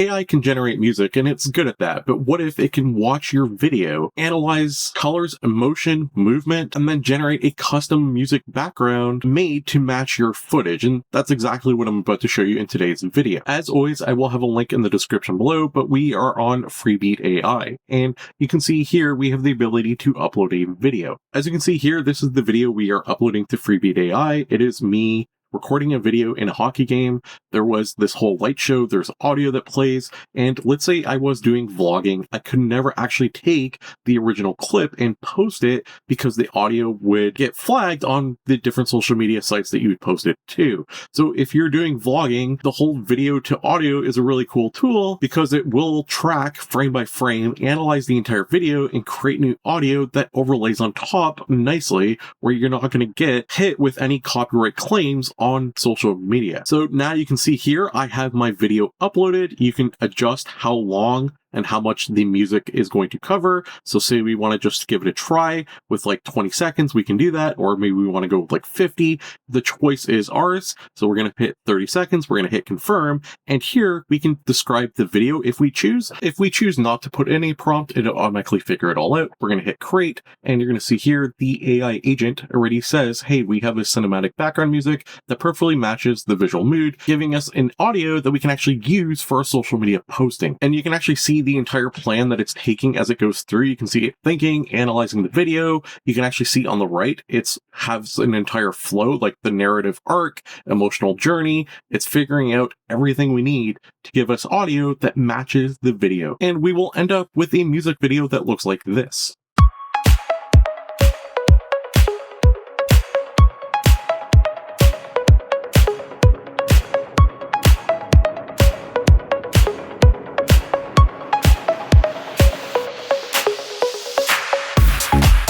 AI can generate music and it's good at that, but what if it can watch your video, analyze colors, emotion, movement, and then generate a custom music background made to match your footage? And that's exactly what I'm about to show you in today's video. As always, I will have a link in the description below, but we are on Freebeat AI, and you can see here we have the ability to upload a video. As you can see here, this is the video we are uploading to Freebeat AI. It is me recording a video in a hockey game. There was this whole light show, there's audio that plays, and let's say I was doing vlogging. I could never actually take the original clip and post it because the audio would get flagged on the different social media sites that you would post it to. So if you're doing vlogging, the whole video to audio is a really cool tool because it will track frame by frame, analyze the entire video, and create new audio that overlays on top nicely, where you're not going to get hit with any copyright claims on social media. So now you can see here, I have my video uploaded. You can adjust how long and how much the music is going to cover. So say we want to just give it a try with like 20 seconds, we can do that. Or maybe we want to go with like 50. The choice is ours. So we're going to hit 30 seconds. We're going to hit confirm. And here we can describe the video if we choose. If we choose not to put in a prompt, it'll automatically figure it all out. We're going to hit create. And you're going to see here, the AI agent already says, hey, we have a cinematic background music that perfectly matches the visual mood, giving us an audio that we can actually use for our social media posting. And you can actually see the entire plan that it's taking as it goes through. You can see it thinking, analyzing the video. You can actually see on the right, it has an entire flow, like the narrative arc, emotional journey. It's figuring out everything we need to give us audio that matches the video. And we will end up with a music video that looks like this.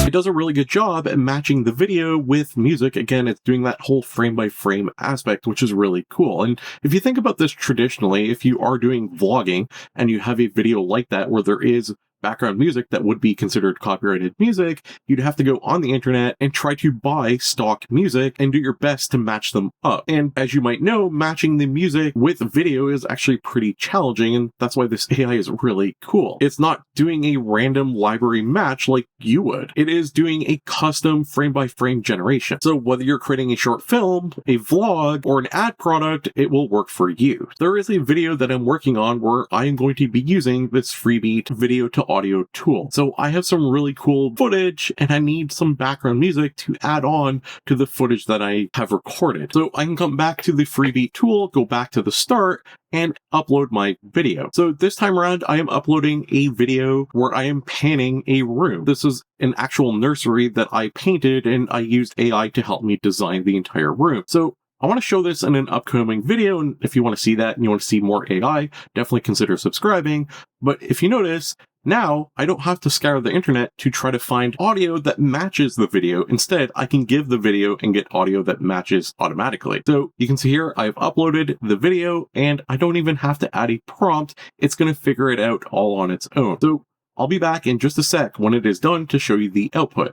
It does a really good job at matching the video with music. Again, it's doing that whole frame by frame aspect, which is really cool. And if you think about this traditionally, if you are doing vlogging and you have a video like that where there is background music that would be considered copyrighted music, you'd have to go on the internet and try to buy stock music and do your best to match them up. And as you might know, matching the music with video is actually pretty challenging, and that's why this AI is really cool. It's not doing a random library match like you would. It is doing a custom frame by frame generation. So whether you're creating a short film, a vlog, or an ad product, it will work for you. There is a video that I'm working on where I am going to be using this Freebeat video to audio tool. So I have some really cool footage and I need some background music to add on to the footage that I have recorded. So I can come back to the Freebeat tool, go back to the start, and upload my video. So this time around, I am uploading a video where I am painting a room. This is an actual nursery that I painted, and I used AI to help me design the entire room. So I want to show this in an upcoming video, and if you want to see that and you want to see more AI, definitely consider subscribing. But if you notice, now I don't have to scour the internet to try to find audio that matches the video. Instead, I can give the video and get audio that matches automatically. So you can see here, I've uploaded the video and I don't even have to add a prompt. It's going to figure it out all on its own. So I'll be back in just a sec when it is done to show you the output.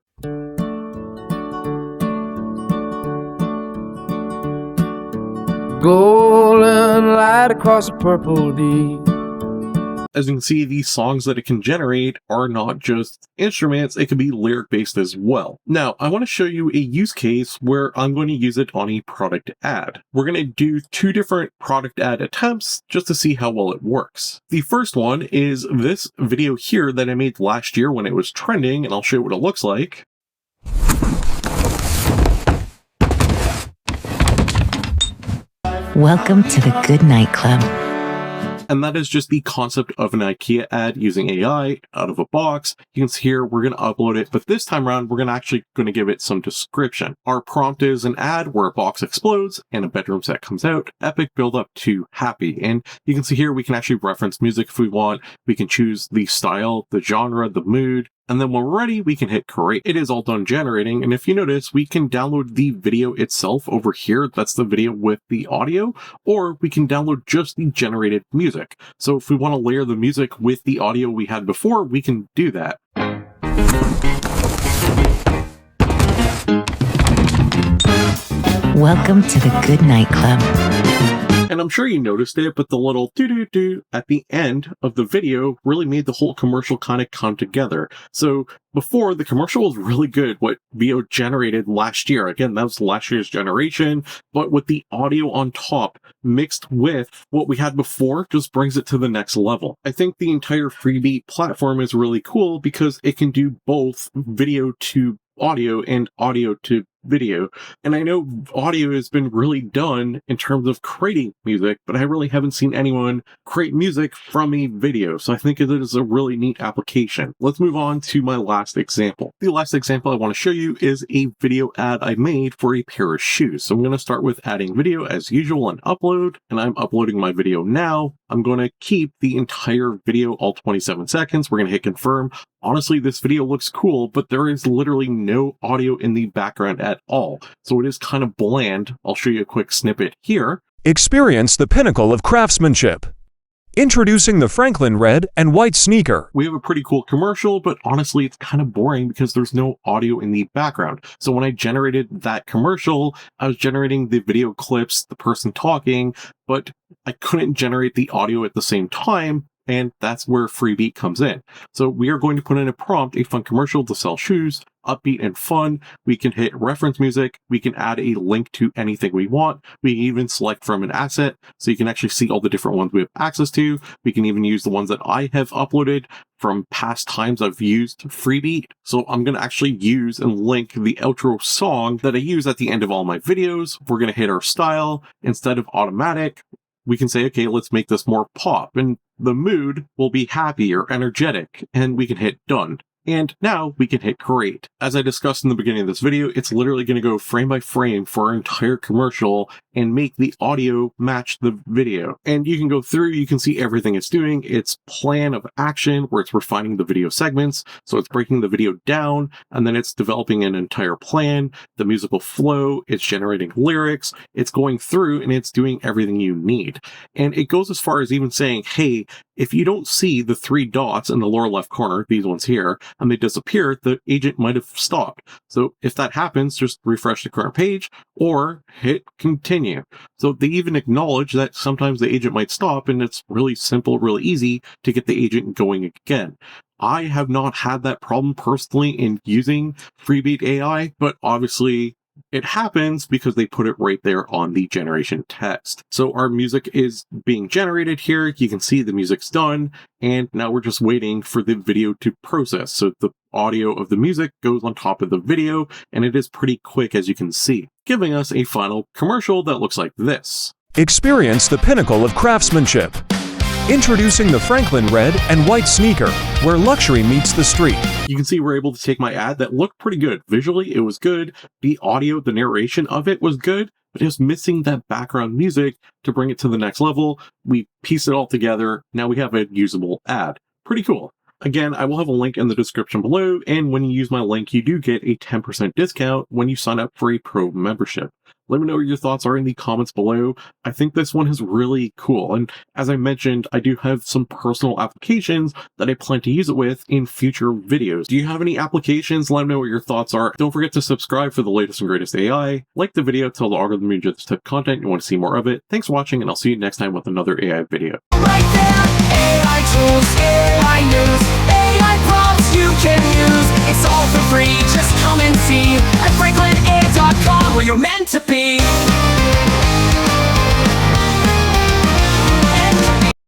Golden light across a purple deep. As you can see, these songs that it can generate are not just instruments, it can be lyric based as well. Now, I want to show you a use case where I'm going to use it on a product ad. We're going to do two different product ad attempts just to see how well it works. The first one is this video here that I made last year when it was trending, and I'll show you what it looks like. Welcome to the Good Night Club. And that is just the concept of an IKEA ad using AI out of a box. You can see here, we're going to upload it, but this time around, we're actually going to give it some description. Our prompt is an ad where a box explodes and a bedroom set comes out. Epic build up to happy. And you can see here, we can actually reference music if we want. We can choose the style, the genre, the mood. And then when we're ready, we can hit create. It is all done generating. And if you notice, we can download the video itself over here. That's the video with the audio, or we can download just the generated music. So if we want to layer the music with the audio we had before, we can do that. Welcome to the Good Night Club. And I'm sure you noticed it, but the little doo-doo-doo at the end of the video really made the whole commercial kind of come together. So before, the commercial was really good, what VO generated last year. Again, that was last year's generation, but with the audio on top mixed with what we had before just brings it to the next level. I think the entire Freebeat platform is really cool because it can do both video to audio and audio to video. And I know audio has been really done in terms of creating music, but I really haven't seen anyone create music from a video. So I think it is a really neat application. Let's move on to my last example. The last example I want to show you is a video ad I made for a pair of shoes. So I'm going to start with adding video as usual and upload, and I'm uploading my video now. I'm going to keep the entire video, all 27 seconds. We're going to hit confirm. Honestly, this video looks cool, but there is literally no audio in the background at all. So it is kind of bland. I'll show you a quick snippet here. Experience the pinnacle of craftsmanship. Introducing the Franklin red and white sneaker. We have a pretty cool commercial, but honestly, it's kind of boring because there's no audio in the background. So when I generated that commercial, I was generating the video clips, the person talking, but I couldn't generate the audio at the same time. And that's where Freebeat comes in. So we are going to put in a prompt, a fun commercial to sell shoes, upbeat and fun. We can hit reference music. We can add a link to anything we want. We can even select from an asset, so you can actually see all the different ones we have access to. We can even use the ones that I have uploaded from past times I've used Freebeat. So I'm going to actually use and link the outro song that I use at the end of all my videos. We're going to hit our style. Instead of automatic, we can say, okay, let's make this more pop, and the mood will be happy or energetic, and we can hit done. And now we can hit create. As I discussed in the beginning of this video, it's literally going to go frame by frame for our entire commercial and make the audio match the video. And you can go through, you can see everything it's doing. Its plan of action where it's refining the video segments. So it's breaking the video down, and then it's developing an entire plan, the musical flow, it's generating lyrics, it's going through and it's doing everything you need. And it goes as far as even saying, hey, if you don't see the 3 dots in the lower left corner, these ones here, and they disappear, the agent might have stopped. So if that happens, just refresh the current page or hit continue. So they even acknowledge that sometimes the agent might stop, and it's really simple, really easy to get the agent going again. I have not had that problem personally in using Freebeat AI, but obviously it happens because they put it right there on the generation text. So our music is being generated here. You can see the music's done, and now we're just waiting for the video to process. So the audio of the music goes on top of the video, and it is pretty quick, as you can see, giving us a final commercial that looks like this. Experience the pinnacle of craftsmanship. Introducing the Franklin red and white sneaker, where luxury meets the street. You can see we're able to take my ad that looked pretty good. Visually, it was good. The audio, the narration of it was good, but it was missing that background music to bring it to the next level. We pieced it all together. Now we have a usable ad. Pretty cool. Again, I will have a link in the description below, and when you use my link, you do get a 10% discount when you sign up for a pro membership. Let me know what your thoughts are in the comments below. I think this one is really cool, and as I mentioned, I do have some personal applications that I plan to use it with in future videos. Do you have any applications? Let me know what your thoughts are. Don't forget to subscribe for the latest and greatest AI. Like the video, tell the algorithm you enjoyed this type of content, you want to see more of it. Thanks for watching, and I'll see you next time with another AI video. Right there, AI tools, AI news, AI prompts you can use. It's all for free, just come and see at franklinai.com where you're meant to be.